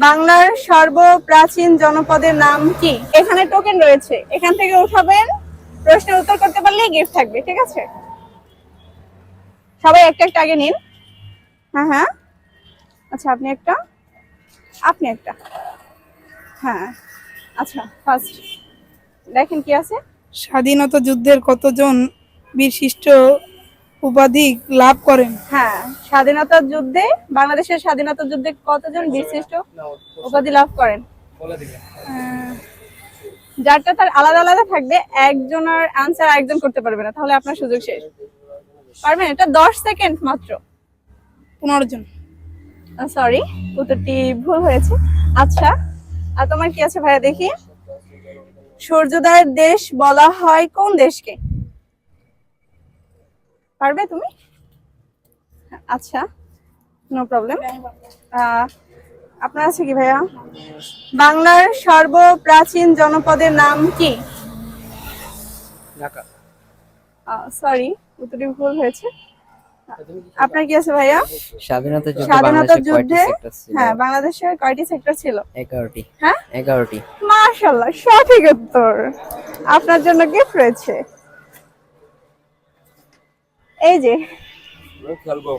বাংলার সর্বপ্রাচীন জনপদের নাম কি? এখানে টোকেন রয়েছে, এখান থেকে উঠাবেন, প্রশ্নের উত্তর করতে পারলেই গিফট থাকবে, ঠিক আছে? সবাই একটা একটা আগে নিন। হ্যাঁ হ্যাঁ, আচ্ছা আপনি একটা, আপনি একটা, হ্যাঁ আচ্ছা ফার্স্ট দেখেন কি আছে। স্বাধীনতা যুদ্ধের কতজন বীরশ্রেষ্ঠ উপাধি লাভ করেন? হ্যাঁ, স্বাধীনতা যুদ্ধে, বাংলাদেশের স্বাধীনতা যুদ্ধে কতজন বীরশ্রেষ্ঠ উপাধি লাভ করেন? যারটা তার আলাদা আলাদা থাকবে, একজনের আনসার আরেকজন করতে পারবে না, তাহলে আপনার সুযোগ শেষ। পারবেন? এটা 10 সেকেন্ড মাত্র। 15 জন। সরি, উত্তরটি ভুল হয়েছে। আচ্ছা, আর তোমার কি আছে ভাইয়া দেখি? সূর্যোদয়ের দেশ বলা হয় কোন দেশকে? পারবে তুমি? আচ্ছা, নো প্রবলেম। আপনার আছে কি ভাইয়া? বাংলার সর্বপ্রাচীন জনপদের নাম কি? ঢাকা। সরি, উত্তরটি ভুল হয়েছে। আপনার কি আছে ভাইয়া? স্বাধীনতা যুদ্ধে হ্যাঁ, বাংলাদেশের কয়টি সেক্টর ছিল? 11টি। হ্যাঁ 11টি। মাশাআল্লাহ, সঠিক উত্তর। আপনার জন্য গিফট রয়েছে, এই যে। খেলবো।